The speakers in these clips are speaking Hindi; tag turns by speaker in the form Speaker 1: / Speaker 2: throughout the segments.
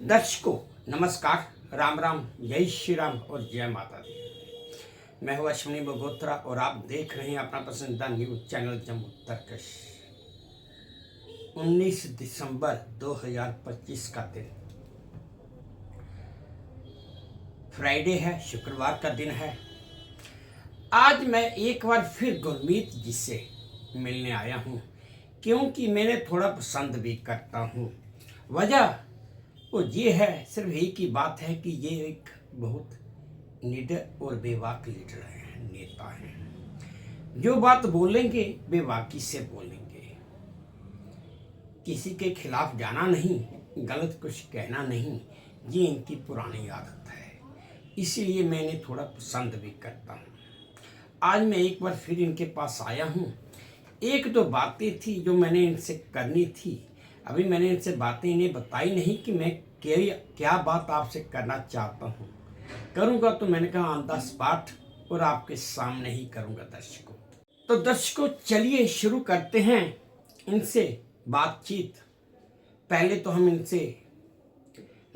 Speaker 1: दर्शकों नमस्कार, राम राम, जय श्री राम और जय माता दी। मैं हूँ अश्विनी बगोत्रा और आप देख रहे हैं अपना पसंदीदा न्यूज चैनल जम्मू तर्कश। 19 दिसंबर 2025 का दिन फ्राइडे है, शुक्रवार का दिन है। आज मैं एक बार फिर गुरमीत जी से मिलने आया हूँ, क्योंकि मैंने थोड़ा पसंद भी करता हूँ। वजह वो ये है, सिर्फ एक ही बात है कि ये एक बहुत निडर और बेबाक लीडर हैं, नेता हैं। जो बात बोलेंगे बेबाकी से बोलेंगे, किसी के खिलाफ जाना नहीं, गलत कुछ कहना नहीं, ये इनकी पुरानी आदत है। इसीलिए मैंने थोड़ा पसंद भी करता हूँ। आज मैं एक बार फिर इनके पास आया हूँ। एक दो बातें थी जो मैंने इनसे करनी थी। अभी मैंने इनसे बातें इन्हें बताई नहीं कि मैं क्या बात आपसे करना चाहता हूँ। करूँगा तो मैंने कहा ऑन द स्पॉट और आपके सामने ही करूँगा दर्शकों। तो दर्शकों चलिए शुरू करते हैं इनसे बातचीत। पहले तो हम इनसे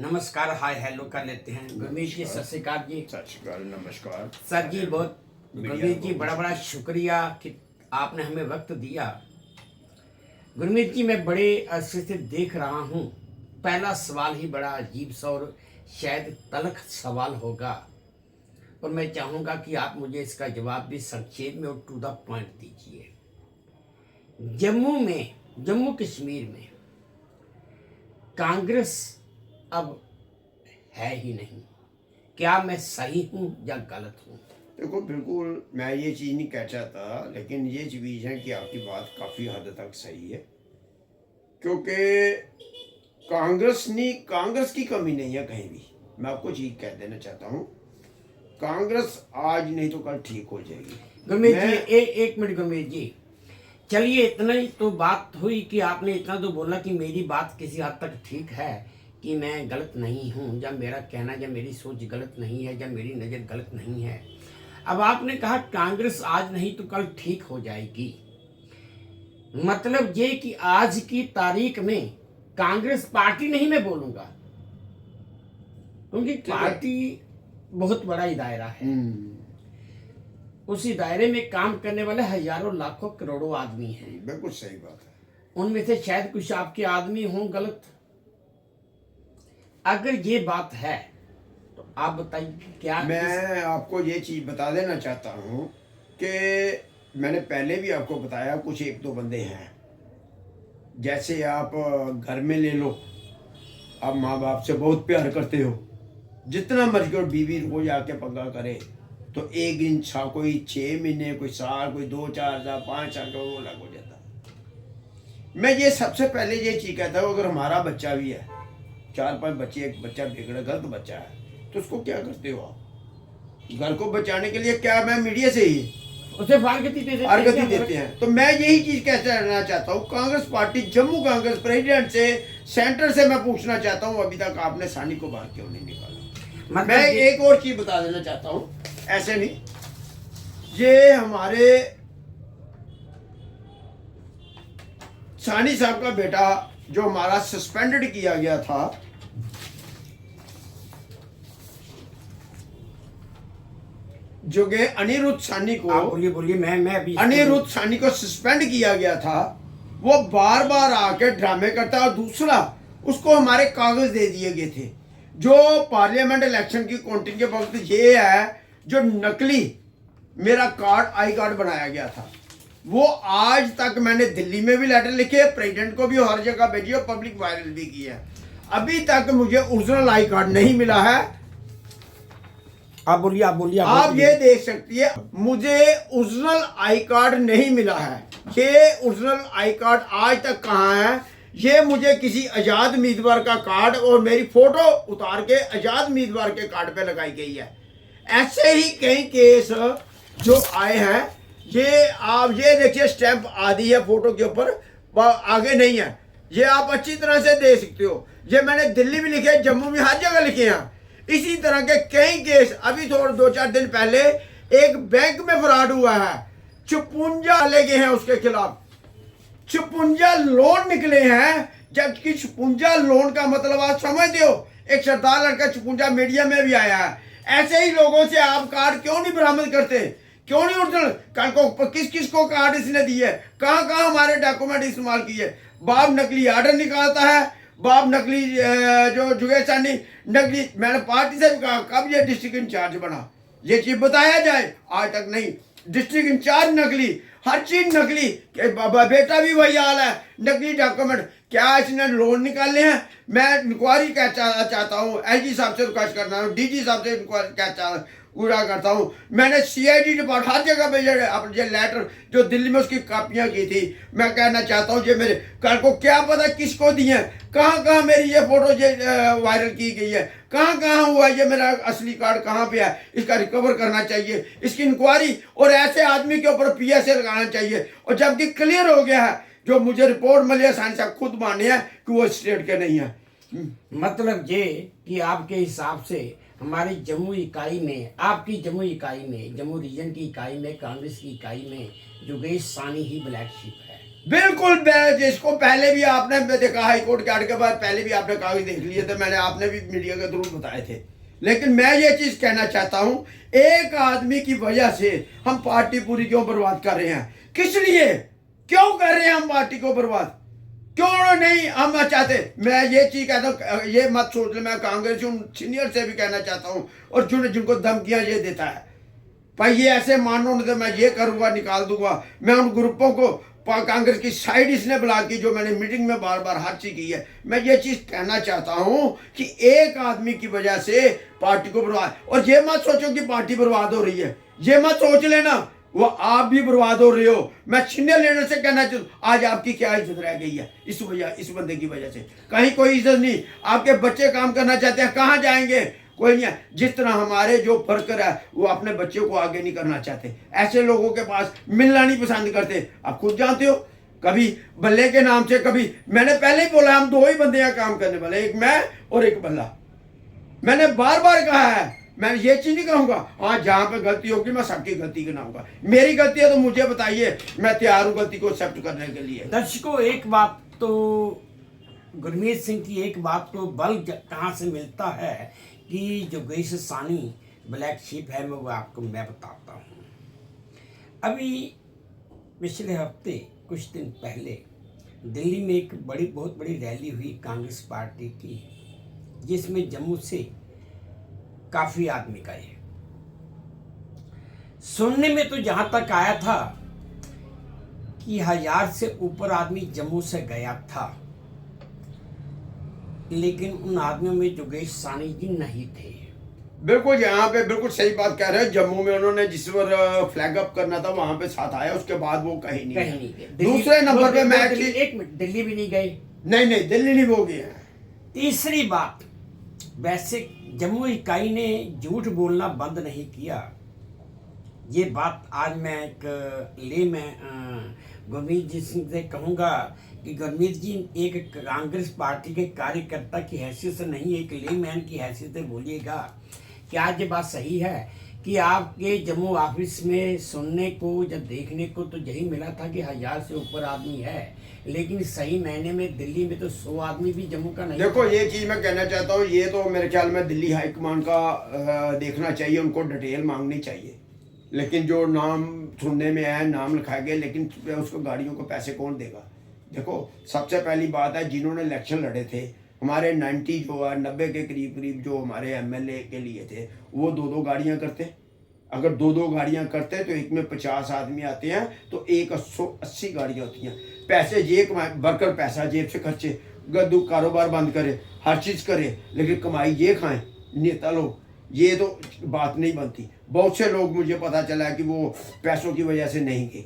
Speaker 1: नमस्कार हाय हेलो कर लेते हैं। गुरमीत जी सत श्री अकाल जी।
Speaker 2: सत श्री अकाल, नमस्कार
Speaker 1: सर जी। बहुत गुरमीत जी बड़ा बड़ा शुक्रिया कि आपने हमें वक्त दिया। गुरमीत जी मैं बड़े अरसे से देख रहा हूँ, पहला सवाल ही बड़ा अजीब सा और शायद तलख सवाल होगा, और मैं चाहूँगा कि आप मुझे इसका जवाब भी संक्षेप में और टू द पॉइंट दीजिए। जम्मू कश्मीर में कांग्रेस अब है ही नहीं, क्या मैं सही हूँ या गलत हूँ?
Speaker 2: देखो, बिल्कुल मैं ये चीज़ नहीं कह चाहता, लेकिन ये चीज़ है कि आपकी बात काफ़ी हद तक सही है, क्योंकि कांग्रेस की कमी नहीं है कहीं भी। मैं आपको चीज़ कह देना चाहता हूँ, कांग्रेस आज नहीं तो कल ठीक हो जाएगी।
Speaker 1: गुरमीत जी एक मिनट गुरमीत जी, चलिए इतना ही तो बात हुई कि आपने इतना तो बोला कि मेरी बात किसी हद तक ठीक है, कि मैं गलत नहीं हूँ, या मेरा कहना या मेरी सोच गलत नहीं है, या मेरी नज़र गलत नहीं है। अब आपने कहा कांग्रेस आज नहीं तो कल ठीक हो जाएगी, मतलब ये कि आज की तारीख में कांग्रेस पार्टी नहीं मैं बोलूंगा, क्योंकि पार्टी बहुत बड़ा ही दायरा है। उसी दायरे में काम करने वाले हजारों लाखों करोड़ों आदमी हैं।
Speaker 2: बिल्कुल सही बात है।
Speaker 1: उनमें से शायद कुछ आपके आदमी हों गलत। अगर ये बात है तो आप बताइए क्या।
Speaker 2: मैं आपको ये चीज़ बता देना चाहता हूँ कि मैंने पहले भी आपको बताया, कुछ एक दो बंदे हैं, जैसे आप घर में ले लो, आप माँ बाप से बहुत प्यार करते हो, जितना मर्जी और बीवी रोज आके पंगा करे तो एक इंसान कोई 6 महीने, कोई साल, कोई 2-4 साल, 5 साल का वो अलग हो जाता है। मैं ये सबसे पहले ये चीज़ कहता हूँ, अगर हमारा बच्चा भी है, 4-5 बच्चे, एक बच्चा बिगड़ा गलत बच्चा है, तो उसको क्या करते हो आप? घर को बचाने के लिए क्या मैं मीडिया से ही
Speaker 1: उसे फारगती
Speaker 2: देते हैं। तो मैं यही चीज कहना चाहता हूँ, कांग्रेस पार्टी, जम्मू कांग्रेस प्रेसिडेंट से, सेंटर से मैं पूछना चाहता हूँ, अभी तक आपने सानी को बाहर क्यों नहीं निकाला? मैं एक और चीज बता देना चाहता हूँ, ऐसे नहीं, ये हमारे सानी साहब का बेटा जो हमारा सस्पेंडेड किया गया था, जो कि अनिरुद्ध सानी को,
Speaker 1: बोलिए मैं अभी
Speaker 2: अनिरुद्ध सानी को सस्पेंड किया गया था, वो बार बार आके ड्रामे करता। और दूसरा, उसको हमारे कागज दे दिए गए थे, जो पार्लियामेंट इलेक्शन की काउंटिंग के वक्त ये है, जो नकली मेरा कार्ड, आई कार्ड बनाया गया था, वो आज तक मैंने दिल्ली में भी लेटर लिखे, प्रेसिडेंट को भी हर जगह भेजी और पब्लिक वायरल भी किया। अभी तक मुझे ओरिजिनल आई कार्ड नहीं मिला है।
Speaker 1: आप बोलिए
Speaker 2: आप ये देख सकती है, मुझे ओरिजिनल आई कार्ड नहीं मिला है। ये ओरिजिनल आई कार्ड आज तक कहाँ है? ये मुझे किसी आजाद उम्मीदवार का कार्ड और मेरी फोटो उतार के आजाद उम्मीदवार के कार्ड पे लगाई गई है। ऐसे ही कई केस जो आए हैं, ये आप ये देखिए, स्टैंप आदि है फोटो के ऊपर, आगे नहीं है। ये आप अच्छी तरह से देख सकते हो। ये मैंने दिल्ली में लिखे, जम्मू में, हर जगह लिखे हैं। इसी तरह के कई केस, अभी थोड़े 2-4 दिन पहले एक बैंक में फ्रॉड हुआ है, 56 ले गए हैं उसके खिलाफ। 56 लोन निकले हैं, जबकि 56 लोन का मतलब आप समझते हो, एक सरदार लड़का चुकुंजा मीडिया में भी आया है। ऐसे ही लोगों से आप कार्ड क्यों नहीं बरामद करते? क्यों नहीं ओरिजिनल? कल को किस किस को कार्ड इसने दिए, कहाँ कहाँ हमारे डॉक्यूमेंट इस्तेमाल किए? बाप नकली आर्डर निकालता है, बाप नकली जो जुगेश सानी नकली। मैंने पार्टी से भी कहा कब ये डिस्ट्रिक्ट इंचार्ज बना, ये चीज बताया जाए, आज तक नहीं। डिस्ट्रिक्ट इंचार्ज नकली, हर चीज नकली, बेटा भी वही हाल है, नकली डॉक्यूमेंट। क्या इसने लोन निकाले हैं? मैं इंक्वायरी क्या चाहता हूँ, एलजी साहब से रिक्वेस्ट करता हूँ, डीजी साहब से इंक्वायरी क्या पूरा करता हूँ। मैंने सीआईडी डिपार्टमेंट हर जगह भेजा अपने लेटर जो दिल्ली में उसकी कापियाँ की थी। मैं कहना चाहता हूँ ये मेरे कल को क्या पता किसको दी है, कहाँ कहाँ मेरी ये फोटो ये वायरल की गई है, कहाँ कहाँ हुआ, ये मेरा असली कार्ड कहाँ पे है, इसका रिकवर करना चाहिए, इसकी इंक्वायरी। और ऐसे आदमी के ऊपर पीएसए लगाना चाहिए। और जबकि क्लियर हो गया है, जो मुझे रिपोर्ट मिली है, साइंस साहब खुद माने हैं कि वो स्टेट के नहीं है।
Speaker 1: मतलब ये कि आपके हिसाब से हमारी जम्मू इकाई में, आपकी जम्मू इकाई में, जम्मू रीजन की इकाई में, कांग्रेस की इकाई में योगेश सानी ही ब्लैक शिप है।
Speaker 2: बिल्कुल, जिसको पहले भी आपने देखा, हाई कोर्ट के आर्डर के बाद पहले भी आपने कागज देख लिए थे, मैंने आपने भी मीडिया के थ्रू बताए थे। लेकिन मैं ये चीज कहना चाहता हूं, एक आदमी की वजह से हम पार्टी पूरी क्यों बर्बाद कर रहे हैं? किस लिए क्यों कर रहे हैं हम पार्टी को बर्बाद? क्यों नहीं हम चाहते? मैं ये चीज कहता हूँ, ये मत सोच ले, मैं कांग्रेस उन सीनियर से भी कहना चाहता हूँ, और जिनको धमकियां ये देता है, भाई ये ऐसे मानो नहीं तो मैं ये करूंगा, निकाल दूंगा। मैं उन ग्रुपों को कांग्रेस की साइड इसने बुला की, जो मैंने मीटिंग में बार बार हर चीज की है। मैं ये चीज कहना चाहता हूं कि एक आदमी की वजह से पार्टी को बर्बाद, और ये मत सोचो कि पार्टी बर्बाद हो रही है, ये मत सोच लेना वो आप भी बर्बाद हो रहे हो। मैं सीनियर लीडर से कहना चाहता हूँ, आज आपकी क्या इज्जत रह गई है इस बंदे की वजह से? कहीं कोई इज्जत नहीं। आपके बच्चे काम करना चाहते हैं, कहाँ जाएंगे? कोई नहीं है। जिस तरह हमारे जो वर्कर है वो अपने बच्चों को आगे नहीं करना चाहते, ऐसे लोगों के पास मिलना नहीं पसंद करते। आप खुद जानते हो, कभी बल्ले के नाम से, कभी मैंने पहले ही बोला हम दो ही बंदे यहाँ काम करने वाले, एक मैं और एक बल्ला। मैंने बार बार कहा है, मैं ये चीज नहीं कहूंगा हाँ जहां पे गलती होगी मैं सबकी गलती गिनाऊंगा। मेरी गलती है तो मुझे बताइए, मैं तैयार हूं गलती को एक्सेप्ट करने के लिए।
Speaker 1: दर्शकों, एक बात तो गुरमीत सिंह की एक बात तो बल कहाँ से मिलता है कि योगेश सानी ब्लैक शिप है, मैं वो आपको मैं बताता हूँ। अभी पिछले हफ्ते कुछ दिन पहले दिल्ली में एक बहुत बड़ी रैली हुई कांग्रेस पार्टी की, जिसमें जम्मू से काफी आदमी गए। सुनने में तो जहां तक आया था कि 1000 से ऊपर आदमी जम्मू से गया था, लेकिन उन आदमियों में योगेश सानी जी नहीं थे।
Speaker 2: बिल्कुल, यहाँ पे बिल्कुल सही बात कह रहे हैं। जम्मू में उन्होंने जिस पर फ्लैग अप करना था वहां पे साथ आया, उसके बाद वो कहीं नहीं
Speaker 1: गए।
Speaker 2: दूसरे नंबर पे मैं
Speaker 1: एक मिनट, दिल्ली भी नहीं गए।
Speaker 2: नहीं दिल्ली नहीं वो गए। तीसरी
Speaker 1: बात, वैसे जम्मू इकाई ने झूठ बोलना बंद नहीं किया। ये बात आज मैं गुरमीत जी सिंह से कहूँगा कि गुरमीत जी एक कांग्रेस पार्टी के कार्यकर्ता की हैसियत से नहीं, एक लेमैन की हैसियत से बोलिएगा कि आज ये बात सही है कि आपके जम्मू ऑफिस में सुनने को जब देखने को तो यही मिला था कि 1000 से ऊपर आदमी है, लेकिन सही महीने में दिल्ली में तो 100 आदमी भी जम्मू का नहीं।
Speaker 2: देखो, ये चीज मैं कहना चाहता हूँ, ये तो मेरे ख्याल में दिल्ली हाईकमान का देखना चाहिए, उनको डिटेल मांगनी चाहिए। लेकिन जो नाम सुनने में आया, नाम लिखाए गए, लेकिन उसको गाड़ियों को पैसे कौन देगा? देखो, सबसे पहली बात है, जिन्होंने इलेक्शन लड़े थे हमारे 90 के करीब जो हमारे एमएलए के लिए थे, वो 2 गाड़ियां करते। अगर 2 गाड़ियां करते तो एक में 50 आदमी आते हैं तो 180 गाड़ियां होती हैं। पैसे ये वर्कर पैसा जेब से खर्चे, गद्दू कारोबार बंद करे, हर चीज़ करे, लेकिन कमाई ये खाएं नेता लोग, ये तो बात नहीं बनती। बहुत से लोग मुझे पता चला कि वो पैसों की वजह से नहीं गए,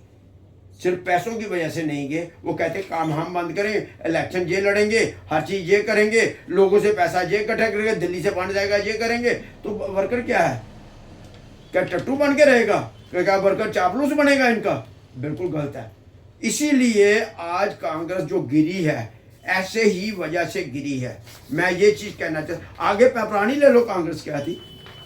Speaker 2: सिर्फ पैसों की वजह से नहीं गए। वो कहते काम हम बंद करें, इलेक्शन ये लड़ेंगे, हर चीज़ ये करेंगे, लोगों से पैसा ये इकट्ठा करेंगे, दिल्ली से फंड जाएगा, ये करेंगे। तो वर्कर क्या है? क्या टट्टू बन के रहेगा? क्या वर्कर चापलूस बनेगा इनका? बिल्कुल गलत है। इसीलिए आज कांग्रेस जो गिरी है, ऐसे ही वजह से गिरी है। मैं ये चीज कहना चाहता, आगे पुरानी ले लो, कांग्रेस क्या थी?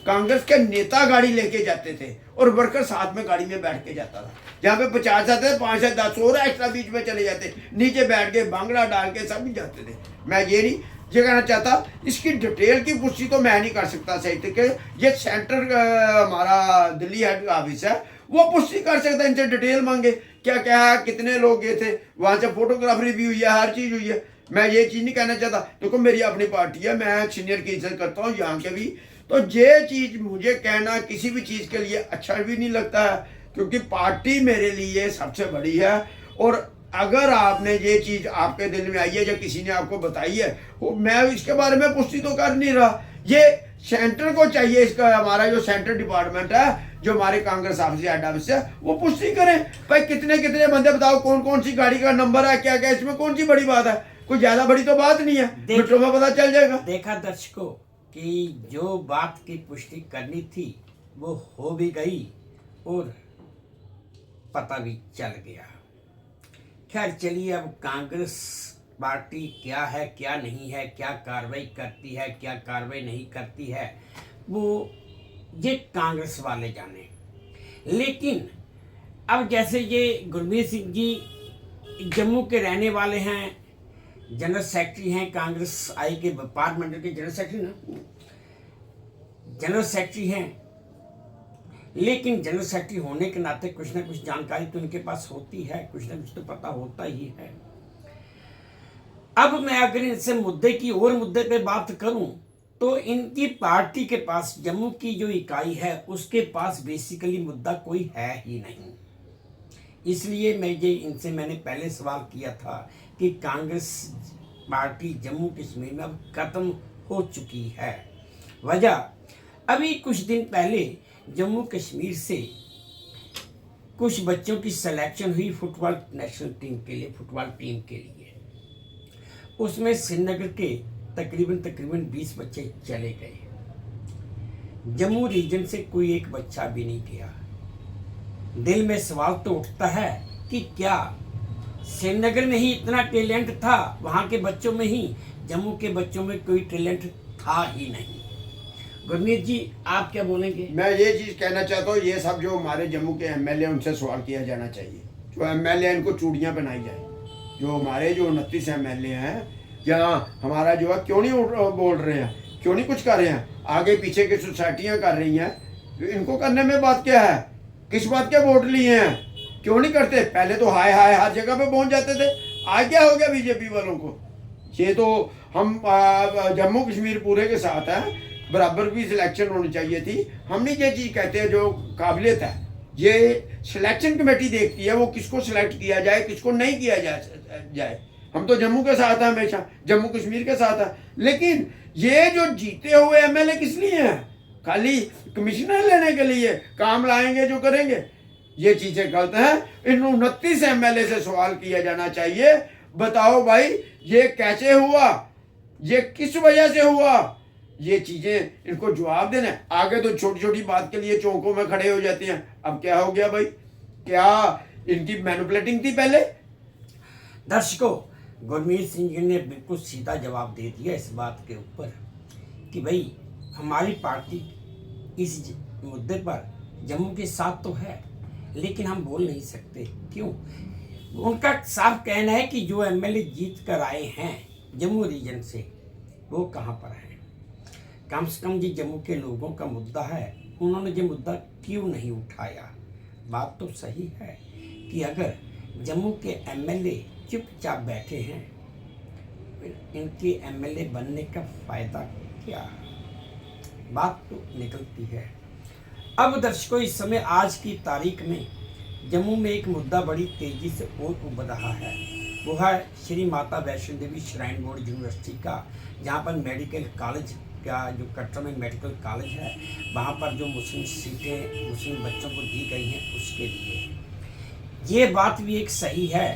Speaker 2: कांग्रेस के नेता गाड़ी लेके जाते थे और वर्कर साथ में गाड़ी में बैठ के जाता था। जहाँ पे 50 आते थे, 5 से 10 और एक्स्ट्रा बीच में चले जाते, नीचे बैठ के बांगड़ा डाल के सब जाते थे। मैं ये नहीं, ये कहना चाहता, इसकी डिटेल की पुष्टि तो मैं नहीं कर सकता सही तरीके। ये सेंटर हमारा दिल्ली हेड ऑफिस है, वो पुष्टि कर सकता है। इनसे डिटेल मांगे क्या क्या है, कितने लोग गए थे वहाँ से, फोटोग्राफी भी हुई है, हर चीज़ हुई है। मैं ये चीज़ नहीं कहना चाहता। देखो मेरी अपनी पार्टी है, मैं सीनियर की इज्जत करता हूँ यहाँ के भी। तो ये चीज़ मुझे कहना किसी भी चीज़ के लिए अच्छा भी नहीं लगता है, क्योंकि पार्टी मेरे लिए सबसे बड़ी है। और अगर आपने ये चीज़ आपके दिल में आई है या किसी ने आपको बताई है, वो मैं इसके बारे में पुष्टि तो कर नहीं रहा। ये सेंटर को चाहिए, इसका हमारा जो सेंटर डिपार्टमेंट है, जो हमारे कांग्रेस ऑफिस हेड ऑफिस है, वो पुष्टि करें भाई कितने कितने बंदे, बताओ कौन कौन सी गाड़ी का नंबर है, क्या क्या, इसमें कौन सी बड़ी बात है? कोई ज्यादा बड़ी तो बात नहीं है, मिनटों में पता चल जाएगा।
Speaker 1: देखा दर्शकों कि जो बात की पुष्टि करनी थी वो हो भी गई और पता भी चल गया। खैर चलिए, अब कांग्रेस पार्टी क्या है क्या नहीं है, क्या कार्रवाई करती है क्या कार्रवाई नहीं करती है, वो ये कांग्रेस वाले जाने। लेकिन अब जैसे ये गुरमीत सिंह जी जम्मू के रहने वाले हैं, जनरल सेक्रेटरी हैं कांग्रेस आई के पार्लियामेंट के जनरल सेक्रेटरी ना, जनरल सेक्रेटरी हैं, लेकिन जनरल सेक्रेटरी होने के नाते कुछ ना कुछ जानकारी तो इनके पास होती है, कुछ ना कुछ तो पता होता ही है। अब मैं अगर इनसे मुद्दे की और मुद्दे पे बात करूं तो इनकी पार्टी के पास, जम्मू की जो इकाई है उसके पास बेसिकली मुद्दा कोई है ही नहीं। इसलिए मैंने पहले सवाल किया था कि कांग्रेस पार्टी जम्मू कश्मीर में अब खत्म हो चुकी है। वजह, अभी कुछ दिन पहले जम्मू कश्मीर से कुछ बच्चों की सिलेक्शन हुई फुटबॉल नेशनल टीम के लिए, फुटबॉल टीम के लिए। उसमें श्रीनगर के तकरीबन 20 बच्चे चले गए, जम्मू रीजन से कोई एक बच्चा भी नहीं गया। दिल में सवाल तो उठता है कि क्या श्रीनगर में ही इतना टैलेंट था, वहाँ के बच्चों में ही, जम्मू के बच्चों में कोई टैलेंट था ही नहीं। गुरमीत जी आप क्या बोलेंगे?
Speaker 2: मैं ये चीज़ कहना चाहता हूँ, ये सब जो हमारे जम्मू के एमएलए, उनसे सवाल किया जाना चाहिए। जो एमएलए इनको चूड़ियाँ बनाई जाए। जो हमारे जो 29 एमएलए हैं, या हमारा जो है क्यों नहीं बोल रहे हैं, क्यों नहीं कुछ कर रहे हैं? आगे पीछे की सोसाइटियाँ कर रही हैं, इनको करने में बात क्या है? किस बात के वोट लिए हैं? क्यों नहीं करते? पहले तो हाय हाय हर जगह पे पहुंच जाते थे, आज क्या हो गया बीजेपी वालों को? ये तो हम जम्मू कश्मीर पूरे के साथ हैं, बराबर भी सिलेक्शन होनी चाहिए थी। हम नहीं ये चीज़ कहते हैं जो काबिलियत है, ये सिलेक्शन कमेटी देखती है वो किसको सिलेक्ट किया जाए, किसको नहीं किया जाए। हम तो जम्मू के साथ हैं, हमेशा जम्मू कश्मीर के साथ हैं। लेकिन ये जो जीते हुए एमएलए किस लिए हैं? खाली कमिश्नर लेने के लिए, काम लाएंगे जो करेंगे। ये चीज़ें गलत हैं। इन 29 एमएलए से सवाल किया जाना चाहिए, बताओ भाई ये कैसे हुआ, ये किस वजह से हुआ? ये चीज़ें इनको जवाब देना है। आगे तो छोटी छोटी बात के लिए चौकों में खड़े हो जाते हैं। अब क्या हो गया भाई? क्या इनकी मैनिपुलेटिंग थी पहले?
Speaker 1: दर्शकों, गुरमीत सिंह जी ने बिल्कुल सीधा जवाब दे दिया इस बात के ऊपर कि भाई हमारी पार्टी इस मुद्दे पर जम्मू के साथ तो है, लेकिन हम बोल नहीं सकते। क्यों? उनका साफ कहना है कि जो एमएलए जीत कर आए हैं जम्मू रीजन से, वो कहाँ पर हैं। कम से कम जी जम्मू के लोगों का मुद्दा है, उन्होंने ये मुद्दा क्यों नहीं उठाया? बात तो सही है कि अगर जम्मू के एमएलए चुपचाप बैठे हैं, इनके एमएलए बनने का फायदा क्या? बात तो निकलती है। अब दर्शकों, इस समय आज की तारीख में जम्मू में एक मुद्दा बड़ी तेजी से और उभर रहा है। वो है Shri Mata Vaishno Devi shrine board university का, जहाँ पर मेडिकल कॉलेज का, जो कटरा में मेडिकल कॉलेज है, वहाँ पर जो मुस्लिम सीटें मुस्लिम बच्चों को दी गई हैं, उसके लिए ये बात भी एक सही है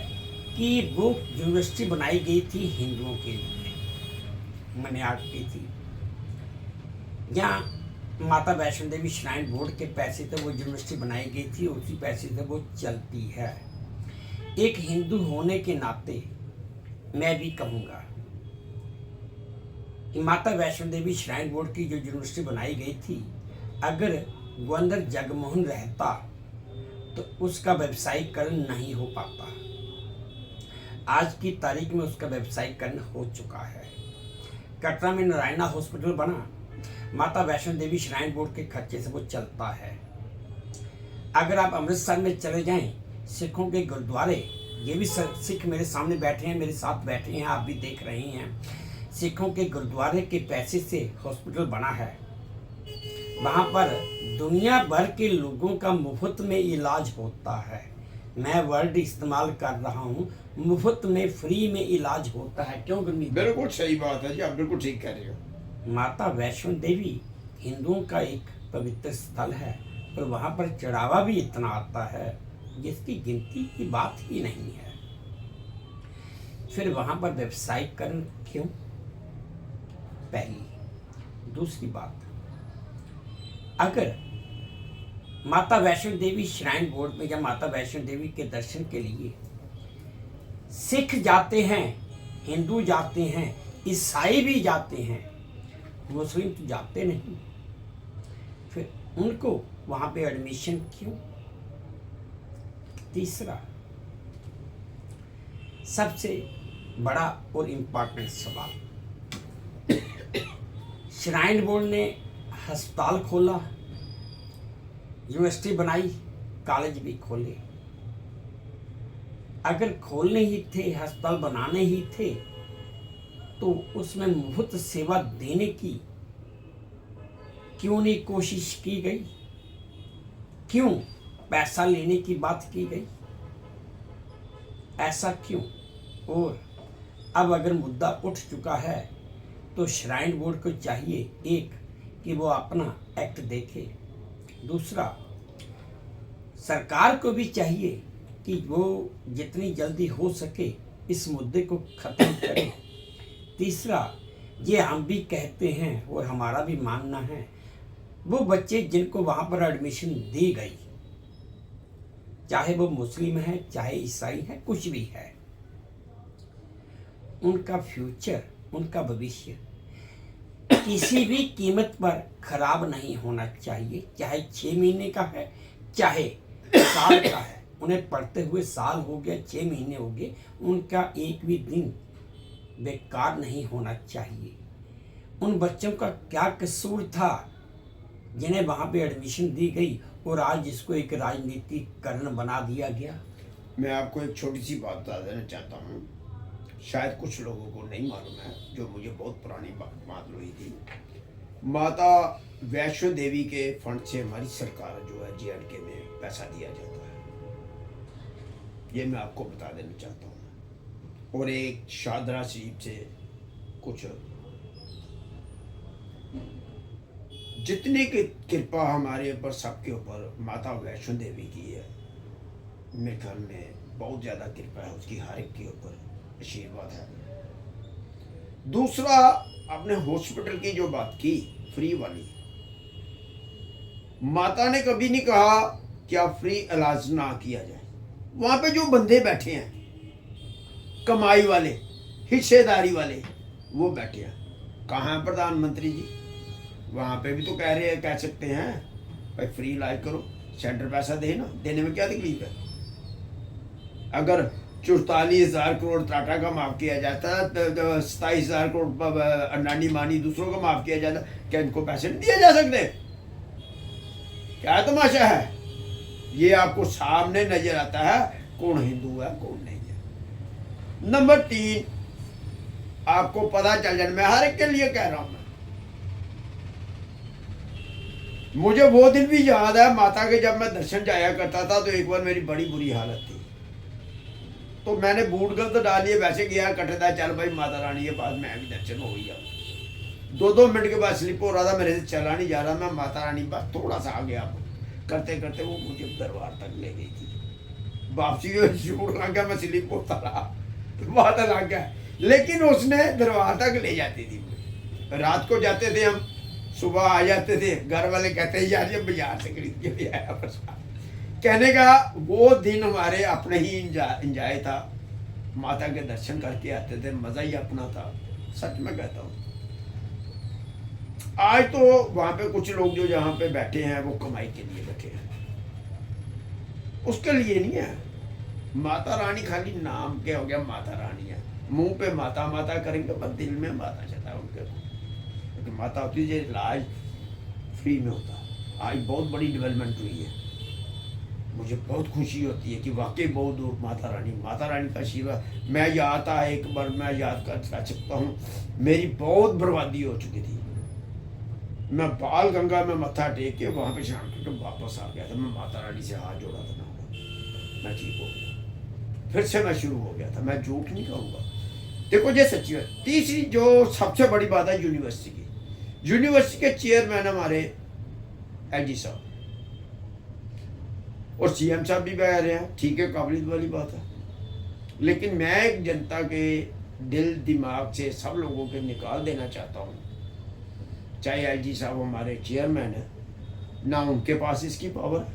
Speaker 1: कि वो यूनिवर्सिटी बनाई गई थी हिंदुओं के लिए, मनियार की थी। जहाँ माता वैष्णो देवी श्राइन बोर्ड के पैसे से वो यूनिवर्सिटी बनाई गई थी, उसी पैसे से वो चलती है। एक हिंदू होने के नाते मैं भी कहूँगा कि माता वैष्णो देवी श्राइन बोर्ड की जो यूनिवर्सिटी बनाई गई थी, अगर गवर्नर जगमोहन रहता तो उसका व्यवसायीकरण नहीं हो पाता। आज की तारीख में उसका व्यवसायीकरण हो चुका है। कटरा में नारायणा हॉस्पिटल बना, माता वैष्णो देवी श्राइन बोर्ड के खर्चे से वो चलता है। अगर आप अमृतसर में चले जाएं, सिखों के गुरुद्वारे, ये भी सिख मेरे सामने बैठे हैं, मेरे साथ बैठे हैं, आप भी देख रहे हैं, सिखों के गुरुद्वारे के पैसे से हॉस्पिटल बना है। वहाँ पर दुनिया भर के लोगों का मुफ्त में इलाज होता है। मैं वर्ड इस्तेमाल कर रहा हूँ, मुफ्त में, फ्री में इलाज होता है। क्यों गुरमीत?
Speaker 2: बिल्कुल सही बात है जी, आप बिल्कुल ठीक कह रहे हो।
Speaker 1: माता वैष्णो देवी हिंदुओं का एक पवित्र स्थल है और वहाँ पर चढ़ावा भी इतना आता है जिसकी गिनती की बात ही नहीं है। फिर वहाँ पर व्यवसायीकरण क्यों? पहली। दूसरी बात, अगर माता वैष्णो देवी श्राइन बोर्ड में या माता वैष्णो देवी के दर्शन के लिए सिख जाते हैं, हिंदू जाते हैं, ईसाई भी जाते हैं, मुस्लिम तो जाते नहीं, फिर उनको वहाँ पे एडमिशन क्यों? तीसरा, सबसे बड़ा और इम्पोर्टेंट सवाल, श्राइन बोर्ड ने अस्पताल खोला, यूनिवर्सिटी बनाई, कॉलेज भी खोले। अगर खोलने ही थे, अस्पताल बनाने ही थे, तो उसमें मुफ्त सेवा देने की क्यों नहीं कोशिश की गई? क्यों पैसा लेने की बात की गई? ऐसा क्यों? और अब अगर मुद्दा उठ चुका है तो श्राइन बोर्ड को चाहिए, एक, कि वो अपना एक्ट देखे। दूसरा, सरकार को भी चाहिए कि वो जितनी जल्दी हो सके इस मुद्दे को ख़त्म करे। तीसरा, ये हम भी कहते हैं और हमारा भी मानना है, वो बच्चे जिनको वहाँ पर एडमिशन दी गई, चाहे वो मुस्लिम है, चाहे ईसाई है, कुछ भी है, उनका फ्यूचर, उनका भविष्य किसी भी कीमत पर खराब नहीं होना चाहिए। चाहे 6 महीने का है, चाहे साल का है, उन्हें पढ़ते हुए साल हो गया, 6 महीने हो गए, उनका एक भी दिन बेकार नहीं होना चाहिए। उन बच्चों का क्या कसूर था जिन्हें वहाँ पे एडमिशन दी गई और आज इसको एक राजनीतिकरण बना दिया गया?
Speaker 2: मैं आपको एक छोटी सी बात बता देना चाहता हूँ, शायद कुछ लोगों को नहीं मालूम है, जो मुझे बहुत पुरानी बात मालूम हुई थी। माता वैष्णो देवी के फंड से हमारी सरकार जो है JNK में पैसा दिया जाता है, ये मैं आपको बता देना चाहता हूँ। और एक शादरा शरीफ से कुछ जितनी की कृपा हमारे ऊपर, सबके ऊपर माता वैष्णो देवी की है, मेरे ख्याल में बहुत ज़्यादा कृपा है उसकी, हर एक के ऊपर आशीर्वाद है। दूसरा, आपने हॉस्पिटल की जो बात की फ्री वाली, माता ने कभी नहीं कहा कि आप फ्री इलाज ना किया जाए। वहां पे जो बंदे बैठे हैं, कमाई वाले, हिस्सेदारी वाले, वो बैठे हैं। कहाँ है प्रधानमंत्री जी? वहां पे भी तो कह सकते हैं भाई फ्री इलाज करो, सेंटर पैसा दे ना, देने में क्या तकलीफ है? अगर 44,000 करोड़ टाटा का माफ किया जाता है, तो 27,000 करोड़ अंडानी मानी दूसरों का माफ किया जाता, क्या इनको पैसे नहीं दिए जा सकते? क्या तमाशा है? ये आपको सामने नजर आता है कौन हिंदू है कौन नहीं है। नंबर 3, आपको पता चल जाए, मैं हर एक के लिए कह रहा हूं, मुझे वो दिन भी याद है माता के, जब मैं दर्शन जाया करता था तो एक बार मेरी बड़ी बुरी हालत थी, तो मैंने बूट गलत डाल लिए, वैसे गया कटदा, चल भाई माता रानी के पास मैं भी दर्शन हो ही जाऊँ। 2 मिनट के बाद स्लिप हो रहा था, मेरे से चला नहीं जा रहा, मैं माता रानी पास थोड़ा सा आ गया, करते करते वो मुझे दरबार तक ले गई थी। वापसी शूट लग गया, मैं स्लिप होता रहा, माता लग गया, लेकिन उसने दरबार तक ले जाती थी। रात को जाते थे हम, सुबह आ जाते थे, घर वाले कहते हैं यार ये बाजार से खरीद के ले आया प्रसाद। कहने का वो दिन हमारे अपने ही इंजॉय था, माता के दर्शन करके आते थे, मजा ही अपना था, सच में कहता हूँ। आज तो वहां पे कुछ लोग जो यहाँ पे बैठे हैं वो कमाई के लिए बैठे हैं, उसके लिए नहीं है। माता रानी खाली नाम क्या हो गया, माता रानी है, मुंह पे माता माता करेंगे पर दिल में माता चला होगा। उनके क्योंकि माता होती है इलाज फ्री में होता है। आज बहुत बड़ी डेवलपमेंट हुई है, मुझे बहुत खुशी होती है कि वाकई बहुत दूर माता रानी का आशीर्वाद। मैं याद था एक बार, मैं याद कर सकता हूँ, मेरी बहुत बर्बादी हो चुकी थी। मैं बाल गंगा में मत्था टेक के वहाँ पे शाम को वापस आ गया था। मैं माता रानी से हाथ जोड़ा था, मैं ठीक हो गया, फिर से मैं शुरू हो गया था। मैं झूठ नहीं कहूँगा, देखो ये सच्ची है। तीसरी जो सबसे बड़ी बात है यूनिवर्सिटी की, यूनिवर्सिटी के चेयरमैन हमारे एलजी साहब और सीएम साहब भी बह रहे हैं, ठीक है, काबिलियत वाली बात है। लेकिन मैं एक जनता के दिल दिमाग से सब लोगों के निकाल देना चाहता हूँ, चाहे एलजी साहब हमारे चेयरमैन है, ना उनके पास इसकी पावर,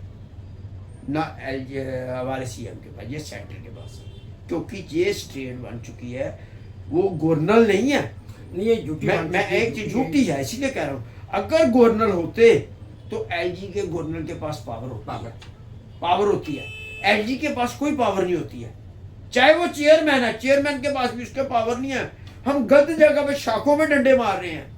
Speaker 2: ना एलजी हमारे सीएम के पास, ये सेंटर के पास है। क्योंकि ये स्टेट बन चुकी है, वो गवर्नर नहीं है।
Speaker 1: नहीं, ये झूठी
Speaker 2: मैं एक चीज झूठी है इसीलिए कह रहा हूँ। अगर गवर्नर होते तो एलजी के गवर्नर के पास पावर होती है। एलजी के पास कोई पावर नहीं होती है, चाहे वो चेयरमैन है, चेयरमैन के पास भी उसके पावर नहीं है। हम गलत जगह पे शाखों में डंडे मार रहे हैं।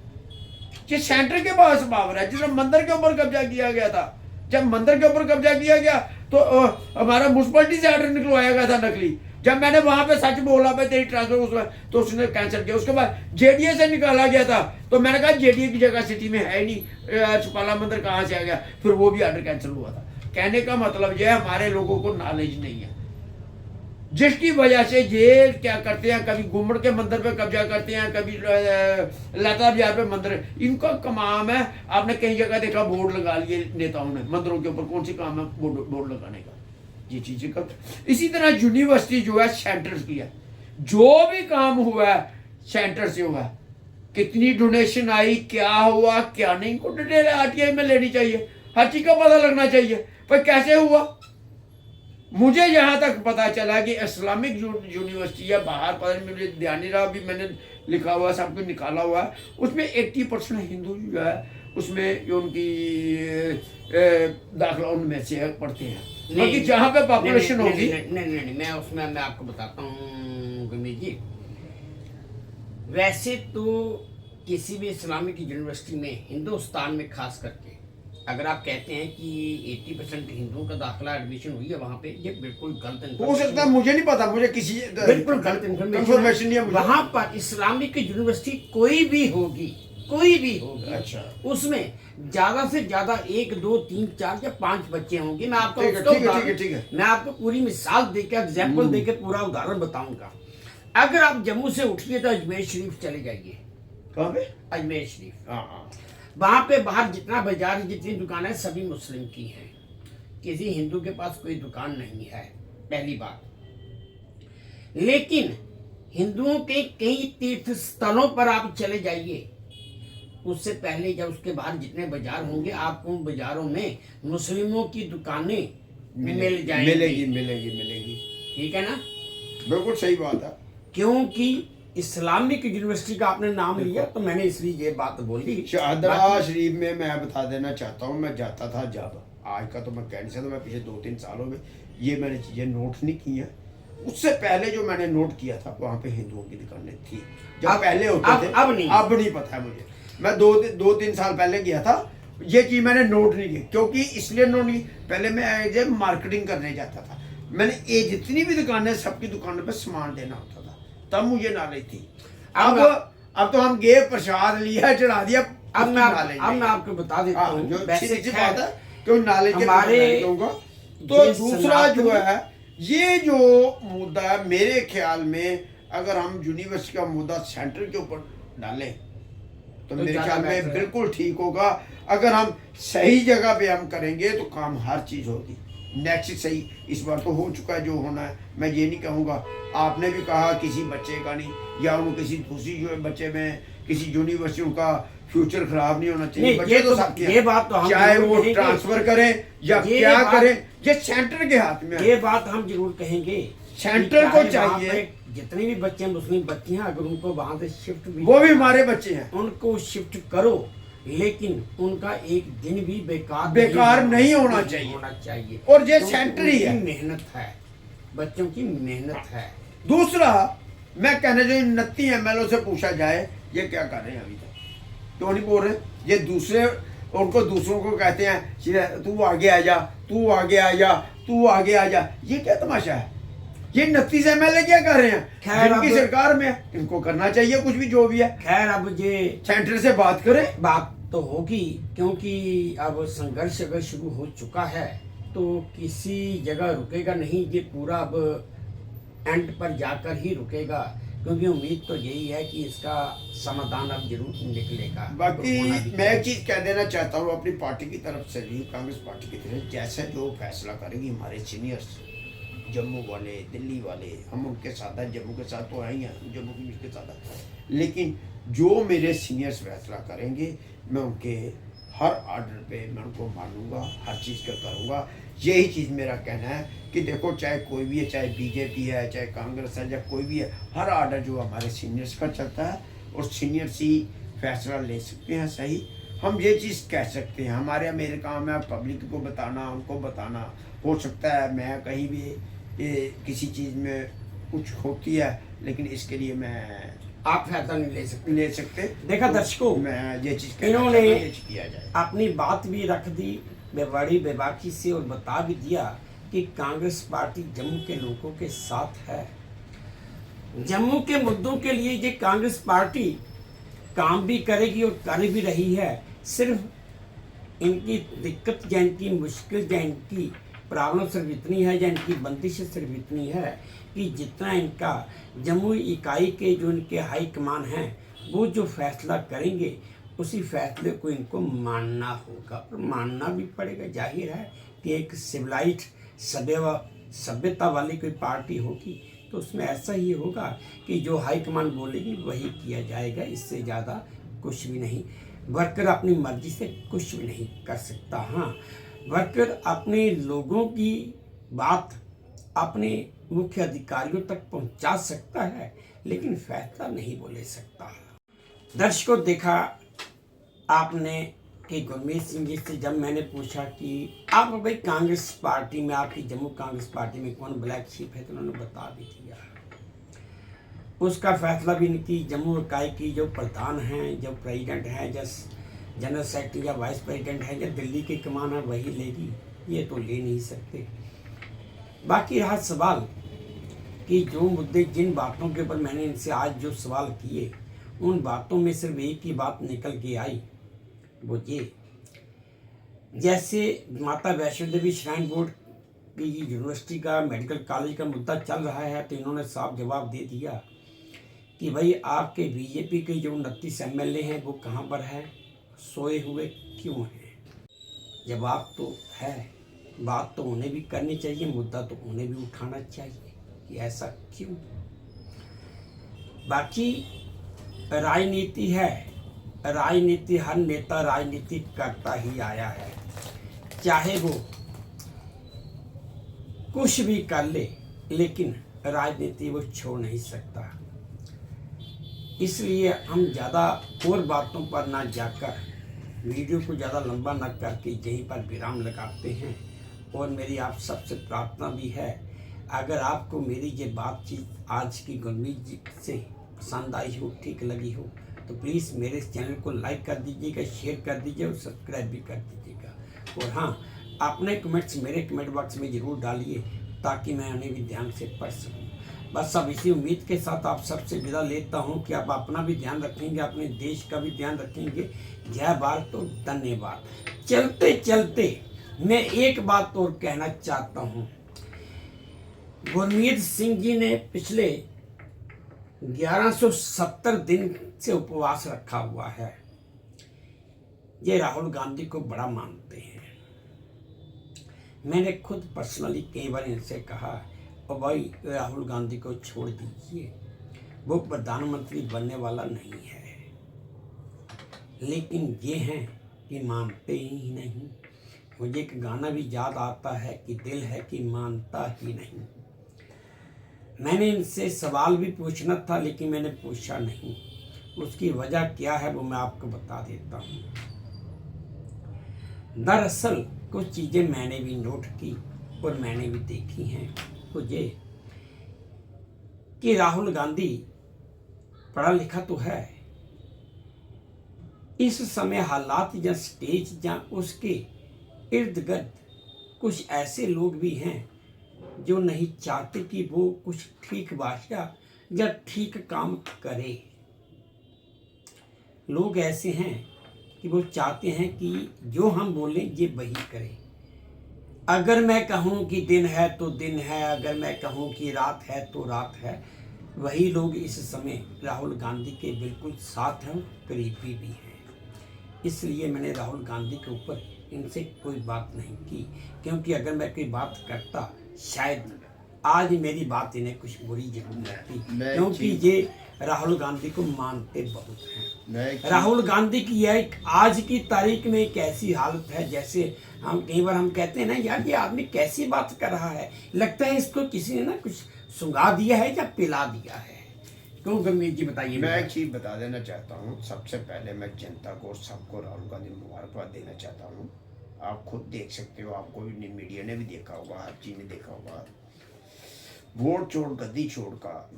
Speaker 2: ये सेंटर के पास पावर है। जिस मंदिर के ऊपर कब्जा किया गया था, जब मंदिर के ऊपर कब्जा किया गया तो हमारा म्युनिसिपैलिटी से ऑर्डर निकलवाया गया था नकली। जब मैंने वहां पे सच बोला भाई तेरी ट्रांसफर उसमें, तो उसने कैंसिल किया। उसके बाद जेडीए से निकाला गया था, तो मैंने कहा जेडीए की जगह सिटी में है नहीं, सुपाला मंदिर कहाँ से आ गया, फिर वो भी ऑर्डर कैंसिल हुआ था। कहने का मतलब यह है हमारे लोगों को नॉलेज नहीं है, जिसकी वजह से ये क्या करते हैं, कभी गुम्मड़ के मंदिर पे कब्जा करते हैं, कभी लता बाजार पे मंदिर। इनका काम है, आपने कई जगह देखा बोर्ड लगा लिए नेताओं ने मंदिरों के ऊपर, कौन सी काम है बोर्ड लगाने का, ये चीजें कर। इसी तरह यूनिवर्सिटी जो है सेंटर की है, जो भी काम हुआ है सेंटर से हुआ है। कितनी डोनेशन आई, क्या हुआ क्या नहीं, को डिटेल आरटीआई में लेनी चाहिए, हर चीज का पता लगना चाहिए। पर कैसे हुआ, मुझे यहाँ तक पता चला कि इस्लामिक यूनिवर्सिटी है बाहर, पता नहीं मुझे ध्यान नहीं रहा, अभी मैंने लिखा हुआ सब कुछ निकाला हुआ है, उसमें 80% हिंदू जो है उसमें जो उनकी दाखिला उनमें से पढ़ते हैं। बाकी जहाँ पे पॉपुलेशन होगी,
Speaker 1: नहीं, मैं उसमें मैं आपको बताता हूँ गुरमीत जी। वैसे तो किसी भी इस्लामिक यूनिवर्सिटी में हिंदुस्तान में खास करके अगर आप कहते हैं कि 80% हिंदुओं का दाखिला एडमिशन हुई है वहाँ पे, ये बिल्कुल गलत
Speaker 2: हो सकता है, मुझे नहीं पता, मुझे किसी
Speaker 1: बिल्कुल गलत इन्फॉर्मेशन नहीं है। वहाँ पर इस्लामिक यूनिवर्सिटी कोई भी होगी,
Speaker 2: अच्छा,
Speaker 1: उसमें ज्यादा से ज्यादा 1 2 3 4 या 5 बच्चे होंगे। मैं आपको
Speaker 2: ठीक है,
Speaker 1: मैं आपको पूरी मिसाल देकर एग्जाम्पल देकर पूरा उदाहरण बताऊंगा। अगर आप जम्मू से उठिए तो अजमेर शरीफ चले जाइए।
Speaker 2: कहाँ पे?
Speaker 1: अजमेर शरीफ। वहां पे बाहर जितना बाजार, जितनी दुकानें सभी मुस्लिम की हैं, किसी हिंदू के पास कोई दुकान नहीं है, पहली बात। लेकिन हिंदुओं के कई तीर्थ स्थलों पर आप चले जाइए, उससे पहले जब उसके बाहर जितने बाजार होंगे, आपको उन बाजारों में मुस्लिमों की दुकानें मिल जाएंगी।
Speaker 2: मिलेगी।
Speaker 1: ठीक है ना,
Speaker 2: बिल्कुल सही बात है।
Speaker 1: क्योंकि इस्लामिक यूनिवर्सिटी का आपने नाम लिया तो मैंने इसलिए ये बात बोली।
Speaker 2: शाहदरा शरीफ में मैं बता देना चाहता हूँ, मैं जाता था जब, आज का तो मैं कह नहीं सकता, मैं पिछले 2-3 सालों में ये मैंने चीज़ें नोट नहीं की हैं। उससे पहले जो मैंने नोट किया था वहाँ पे हिंदुओं की दुकानें थी, जब पहले होते थे। अब नहीं पता है मुझे, मैं 2-3 साल पहले गया था, ये चीज़ मैंने नोट नहीं की। क्योंकि इसलिए नोट नहीं, पहले मैं मार्केटिंग करने जाता था, मैंने ये जितनी भी दुकानें, सबकी दुकानों पर सामान देना होता था, तब मुझे नॉलेज थी। अब तो हम गए, प्रसाद लिया, चढ़ा दिया।
Speaker 1: अब मैं आपको बता देता हूँ
Speaker 2: जो अच्छी बात है, क्यों नॉलेज
Speaker 1: हमारे
Speaker 2: दूंगा। तो दूसरा जो है, ये जो मुद्दा है, मेरे ख्याल में अगर हम यूनिवर्सिटी का मुद्दा सेंटर के ऊपर डालें तो मेरे ख्याल में बिल्कुल ठीक होगा। अगर हम सही जगह पे हम करेंगे तो काम हर चीज होगी। नेक्स्ट सही इस बार तो हो चुका है जो होना है, मैं ये नहीं कहूँगा। आपने भी कहा किसी बच्चे का नहीं, या उनको किसी दूसरी जो बच्चे में किसी यूनिवर्सिटी उनका फ्यूचर खराब नहीं होना चाहिए। बच्चे तो सबके हैं,
Speaker 1: ये बात तो हम
Speaker 2: चाहे वो ट्रांसफर करें या क्या करें, ये सेंटर के हाथ में है।
Speaker 1: ये बात हम जरूर कहेंगे,
Speaker 2: सेंटर को चाहिए
Speaker 1: जितने भी बच्चे मुस्लिम बच्चे हैं, अगर उनको वहां से शिफ्ट भी,
Speaker 2: वो भी हमारे बच्चे हैं,
Speaker 1: उनको शिफ्ट करो, लेकिन उनका एक दिन भी
Speaker 2: बेकार नहीं होना चाहिए। और ये सेंटर ही है,
Speaker 1: मेहनत है, बच्चों की मेहनत है।
Speaker 2: दूसरा मैं कहने जो 29 MLO से पूछा जाए ये क्या कर रहे हैं अभी तक? क्यों नहीं बोल रहे? ये दूसरे उनको दूसरों को कहते हैं तू आगे आ जा, तू आगे आ जा, तू आगे आ जा। ये क्या तमाशा है? ये 29 MLA क्या कर रहे हैं?
Speaker 1: खैर
Speaker 2: इनकी सरकार में इनको करना चाहिए कुछ भी जो भी है।
Speaker 1: खैर अब ये
Speaker 2: सेंटर से बात करें।
Speaker 1: बात तो होगी, क्योंकि अब संघर्ष अगर शुरू हो चुका है तो किसी जगह रुकेगा नहीं। ये पूरा अब एंड पर जाकर ही रुकेगा, क्योंकि उम्मीद तो यही है कि इसका समाधान अब जरूर निकलेगा।
Speaker 2: बाकी
Speaker 1: होना भी
Speaker 2: मैं एक चीज कह देना चाहता हूँ अपनी पार्टी की तरफ से भी, कांग्रेस पार्टी की तरफ, जैसा जो फैसला करेगी हमारे सीनियर्स, जम्मू वाले, दिल्ली वाले, हम उनके साथ हैं। जम्मू के साथ तो आए हैं, जम्मू कश्मीर के साथ हैं, लेकिन जो मेरे सीनियर्स फैसला करेंगे मैं उनके हर आर्डर पे मैं उनको मानूंगा, हर चीज़ का करूंगा। यही चीज़ मेरा कहना है कि देखो चाहे कोई भी है, चाहे बीजेपी है, चाहे कांग्रेस है, चाहे कोई भी है, हर आर्डर जो हमारे सीनियर्स का चलता है और सीनियर्स ही फैसला ले सकते हैं। सही हम ये चीज़ कह सकते हैं, हमारे मेरे काम है पब्लिक को बताना, उनको बताना। हो सकता है मैं कहीं भी किसी चीज़ में कुछ होती है, लेकिन इसके लिए मैं
Speaker 1: आप फैसला नहीं ले सकते। देखा
Speaker 2: तो
Speaker 1: दर्शकों,
Speaker 2: मैं ये चीज़
Speaker 1: इन्होंने
Speaker 2: किया जाए,
Speaker 1: अपनी बात भी रख दी बड़ी बेबाकी से और बता भी दिया कि कांग्रेस पार्टी जम्मू के लोगों के साथ है। जम्मू के मुद्दों के लिए ये कांग्रेस पार्टी काम भी करेगी और कर भी रही है। सिर्फ इनकी दिक्कत या इनकी मुश्किल या इनकी प्रॉब्लम सिर्फ इतनी है या इनकी बंदिश सिर्फ इतनी है कि जितना इनका जम्मू इकाई के जो इनके हाई कमान हैं वो जो फैसला करेंगे उसी फैसले को इनको मानना होगा और मानना भी पड़ेगा। जाहिर है कि एक सिविलाइज सभ्यता वाली कोई पार्टी होगी तो उसमें ऐसा ही होगा कि जो हाई कमान बोलेगी वही किया जाएगा, इससे ज़्यादा कुछ भी नहीं। वर्कर अपनी मर्जी से कुछ भी नहीं कर सकता। हाँ, वर्कर अपने लोगों की बात अपने मुख्य अधिकारियों तक पहुंचा सकता है, लेकिन फैसला नहीं बोले सकता। दर्शकों, देखा आपने कि गुरमीत सिंह जी से जब मैंने पूछा कि आप भाई कांग्रेस पार्टी में, आपकी जम्मू कांग्रेस पार्टी में कौन ब्लैक शीप है, तो उन्होंने बता भी दिया। उसका फैसला भी इनकी जम्मू इकाई की जो प्रधान हैं, जो प्रेसिडेंट हैं, जस्ट जनरल सेक्रेटरी या वाइस प्रेसिडेंट है या दिल्ली की कमान है वही लेगी, ये तो ले नहीं सकते। बाकी रहा सवाल कि जो मुद्दे, जिन बातों के ऊपर मैंने इनसे आज जो सवाल किए, उन बातों में सिर्फ एक ही बात निकल के आई, वो ये, जैसे माता वैष्णो देवी श्राइन बोर्ड की यूनिवर्सिटी का, मेडिकल कॉलेज का मुद्दा चल रहा है, तो इन्होंने साफ जवाब दे दिया कि भाई आपके बीजेपी के जो 29 MLA हैं वो कहाँ पर है, सोए हुए क्यों हैं? जवाब तो है, बात तो उन्हें भी करनी चाहिए, मुद्दा तो उन्हें भी उठाना चाहिए कि ऐसा क्यों। बाकी राजनीति है, राजनीति हर नेता राजनीति करता ही आया है, चाहे वो कुछ भी कर ले, लेकिन राजनीति वो छोड़ नहीं सकता। इसलिए हम ज़्यादा और बातों पर ना जाकर वीडियो को ज़्यादा लंबा न करके यहीं पर विराम लगाते हैं। और मेरी आप सबसे प्रार्थना भी है, अगर आपको मेरी ये बातचीत आज की गुरमीत जी से पसंद आई हो, ठीक लगी हो, तो प्लीज़ मेरे इस चैनल को लाइक कर दीजिएगा, शेयर कर दीजिए और सब्सक्राइब भी कर दीजिएगा। और हाँ, अपने कमेंट्स मेरे कमेंट बॉक्स में ज़रूर डालिए ताकि मैं उन्हें भी ध्यान से पढ़ सकूँ। बस अब इसी उम्मीद के साथ आप सबसे विदा लेता हूँ कि आप अपना भी ध्यान रखेंगे, अपने देश का भी ध्यान रखेंगे। जय भारत, तो धन्यवाद। चलते चलते मैं एक बात और कहना चाहता हूँ, गुरमीत सिंह जी ने पिछले 1170 दिन से उपवास रखा हुआ है। ये राहुल गांधी को बड़ा मानते हैं। मैंने खुद पर्सनली कई बार इनसे कहा, और भाई राहुल गांधी को छोड़ दीजिए, वो प्रधानमंत्री बनने वाला नहीं है, लेकिन ये हैं कि मानते ही नहीं। मुझे एक गाना भी याद आता है कि दिल है कि मानता ही नहीं। मैंने इनसे सवाल भी पूछना था, लेकिन मैंने पूछा नहीं। उसकी वजह क्या है वो मैं आपको बता देता हूँ। दरअसल कुछ चीज़ें मैंने भी नोट की और मैंने भी देखी हैं, तो ये कि राहुल गांधी पढ़ा लिखा तो है, इस समय हालात या स्टेज या उसके इर्द गिर्द कुछ ऐसे लोग भी हैं जो नहीं चाहते कि वो कुछ ठीक भाषा या ठीक काम करे। लोग ऐसे हैं कि वो चाहते हैं कि जो हम बोलें ये वही करें। अगर मैं कहूँ कि दिन है तो दिन है, अगर मैं कहूँ कि रात है तो रात है। वही लोग इस समय राहुल गांधी के बिल्कुल साथ हैं, करीबी भी हैं। इसलिए मैंने राहुल गांधी के ऊपर इनसे कोई बात नहीं की, क्योंकि अगर मैं कोई बात करता शायद आज मेरी बात इन्हें कुछ बुरी जरूर लगती, क्योंकि ये राहुल गांधी को मानते बहुत हैं। राहुल गांधी की यह आज की तारीख में एक ऐसी हालत है, जैसे हम कई बार हम कहते हैं ना, यार ये आदमी कैसी बात कर रहा है, लगता है इसको किसी ने ना कुछ सुंघा दिया है या पिला दिया है। क्यों गुरमीत जी बताइए।
Speaker 2: मैं एक चीज बता देना चाहता हूँ। सबसे पहले मैं जनता को सबको राहुल गांधी मुबारकबाद देना चाहता हूँ। आप खुद देख सकते हो, आपको भी मीडिया ने भी देखा होगा, हर चीज ने देखा होगा। वोट छोड़ गद्दी छोड़ का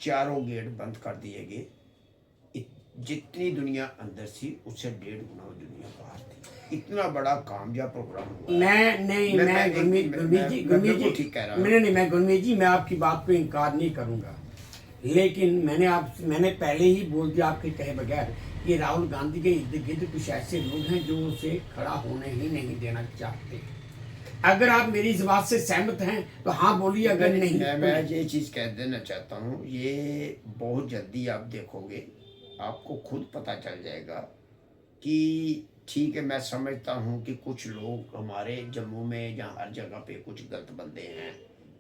Speaker 2: चारों गेट बंद कर दिए गए। जितनी दुनिया अंदर थी उससे 1.5 गुना दुनिया बाहर थी। इतना बड़ा कामयाब प्रोग्राम हुआ।
Speaker 1: मैं गुरमीत जी मैं आपकी बात को इनकार नहीं करूंगा, लेकिन मैंने पहले ही बोल दिया आपके कहे बगैर कि राहुल गांधी के इर्द गिर्द कुछ ऐसे लोग हैं जो उसे खड़ा होने ही नहीं देना चाहते। अगर आप मेरी इस बात से सहमत हैं तो हाँ बोलिए, अगर नहीं
Speaker 2: मैं ये चीज कह देना चाहता हूँ, ये बहुत जल्दी आप देखोगे, आपको खुद पता चल जाएगा कि ठीक है। मैं समझता हूँ कि कुछ लोग हमारे जम्मू में या हर जगह पे कुछ गलत बंदे हैं।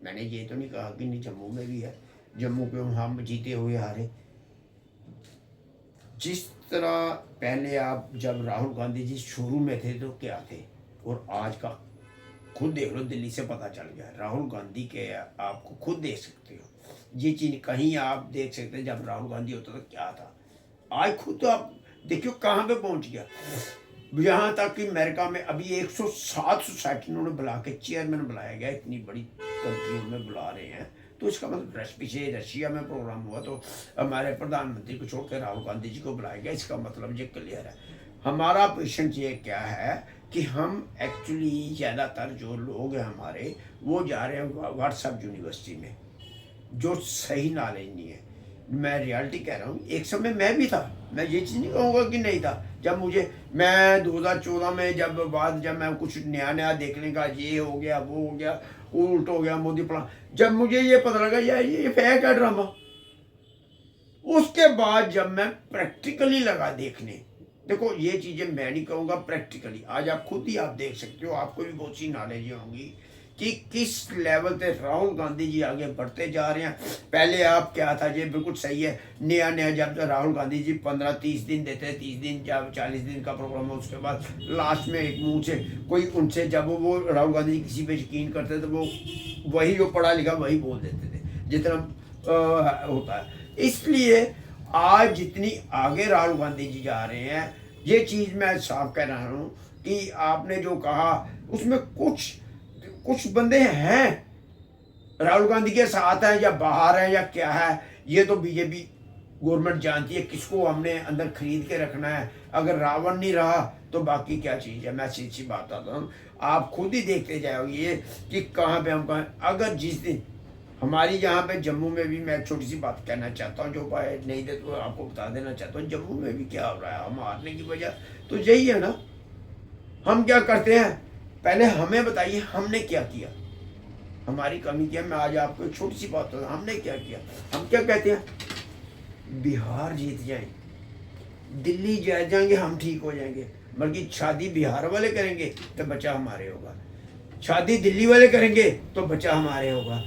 Speaker 2: मैंने ये तो नहीं कहा कि नहीं, जम्मू में भी है। जम्मू पे हम जीते हुए हारे। जिस तरह पहले आप जब राहुल गांधी जी शुरू में थे तो क्या थे, और आज का खुद देख लो, दिल्ली से पता चल गया। राहुल गांधी के आपको खुद देख सकते हो, ये चीज कहीं आप देख सकते हैं। जब राहुल गांधी होता तो क्या था, आज खुद तो आप देखियो कहाँ पे पहुंच गया। यहाँ तक कि अमेरिका में अभी 107 सोसाइटी उन्होंने बुला के चेयरमैन बुलाया गया। इतनी बड़ी कंट्रियों में बुला रहे हैं, तो इसका मतलब पीछे रशिया में प्रोग्राम हुआ तो हमारे प्रधानमंत्री को छोड़कर राहुल गांधी जी को बुलाया गया। इसका मतलब ये क्लियर है। हमारा पोजिशन ये क्या है कि हम एक्चुअली ज़्यादातर जो लोग हैं हमारे, वो जा रहे हैं व्हाट्सएप यूनिवर्सिटी में, जो सही नॉलेज नहीं है। मैं रियलिटी कह रहा हूँ, एक समय मैं भी था। मैं ये चीज़ नहीं कहूँगा कि नहीं था। जब मैं 2014 में जब मैं कुछ नया देखने का, ये हो गया वो हो गया, उल्ट हो गया, मोदी प्लान, जब मुझे ये पता लगा यार ये फेक है ड्रामा, उसके बाद जब मैं प्रैक्टिकली लगा देखने, देखो ये चीज़ें मैं नहीं कहूँगा, प्रैक्टिकली आज आप खुद ही आप देख सकते हो। आपको भी बहुत सी नॉलेज होंगी कि किस लेवल पे राहुल गांधी जी आगे बढ़ते जा रहे हैं। पहले आप क्या था, ये बिल्कुल सही है। नया जब राहुल गांधी जी 15-30 दिन देते, 30 दिन जब 40 दिन का प्रोग्राम हो, उसके बाद लास्ट में एक मुंह से कोई उनसे जब वो राहुल गांधी जी किसी पे यकीन करते तो वो वही जो पढ़ा लिखा वही बोल देते थे, जितना होता है। इसलिए आज जितनी आगे राहुल गांधी जी जा रहे हैं, ये चीज़ मैं साफ कह रहा हूँ कि आपने जो कहा उसमें कुछ बंदे हैं राहुल गांधी के साथ हैं या बाहर हैं या क्या है, ये तो बीजेपी गवर्नमेंट जानती है किसको हमने अंदर खरीद के रखना है। अगर रावण नहीं रहा तो बाकी क्या चीज़ है। मैं सीधी बात बताता हूँ, आप खुद ही देखते जाओगे कि कहाँ पे हम अगर जिस दिन हमारी यहाँ पे जम्मू में भी, मैं छोटी सी बात कहना चाहता हूँ, जो भाई नहीं दे तो आपको बता देना चाहता हूँ, जम्मू में भी क्या हो रहा है। हम हारने की वजह तो यही है ना। हम क्या करते हैं, पहले हमें बताइए हमने क्या किया, हमारी कमी क्या। मैं आज आपको एक छोटी सी बात बताता हूँ, हमने क्या किया। हम क्या कहते हैं, बिहार जीत जाए, दिल्ली जाएंगे हम ठीक हो जाएंगे, बल्कि शादी बिहार वाले करेंगे तो बच्चा हमारे होगा, शादी दिल्ली वाले करेंगे तो बच्चा हमारे होगा,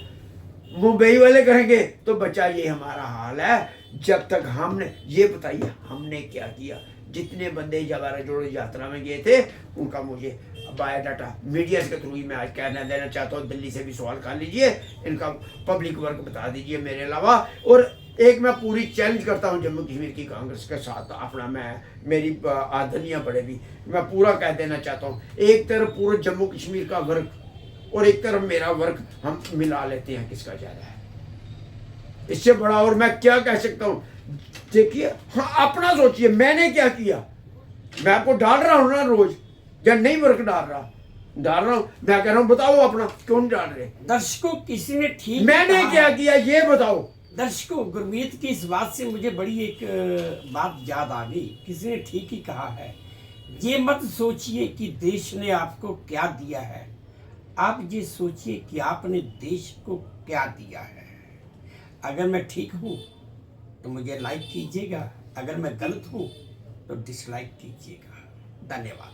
Speaker 2: मुंबई वाले करेंगे तो बच्चा, ये हमारा हाल है। जब तक हमने ये बताइए हमने क्या किया। जितने बंदे जवाहर जोड़ो यात्रा में गए थे उनका मुझे बायोडाटा मीडिया के थ्रू ही मैं आज कहना देना चाहता हूँ। दिल्ली से भी सवाल कर लीजिए, इनका पब्लिक वर्क बता दीजिए मेरे अलावा। और एक मैं पूरी चैलेंज करता हूँ जम्मू कश्मीर की कांग्रेस के साथ, अपना मेरी आदरणीय बड़े भी मैं पूरा कह देना चाहता हूँ। एक तरफ पूरा जम्मू कश्मीर का वर्क और एक तरफ मेरा वर्क, हम मिला लेते हैं किसका ज़्यादा है। इससे बड़ा और मैं क्या कह सकता हूँ। देखिए हाँ, अपना सोचिए मैंने क्या किया। मैं आपको डाल रहा हूँ ना रोज, या नहीं वर्क डाल रहा हूँ। मैं कह रहा हूँ बताओ अपना क्यों नहीं डाल रहे।
Speaker 1: दर्शकों, किसी ने ठीक
Speaker 2: मैंने
Speaker 1: कहा
Speaker 2: क्या
Speaker 1: है।
Speaker 2: किया ये बताओ।
Speaker 1: दर्शकों, गुरमीत की इस बात से मुझे बड़ी एक बात याद आ गई। किसी ने ठीक ही कहा है, ये मत सोचिए कि देश ने आपको क्या दिया है, आप ये सोचिए कि आपने देश को क्या दिया है। अगर मैं ठीक हूँ तो मुझे लाइक कीजिएगा, अगर मैं गलत हूँ तो डिसलाइक कीजिएगा। धन्यवाद।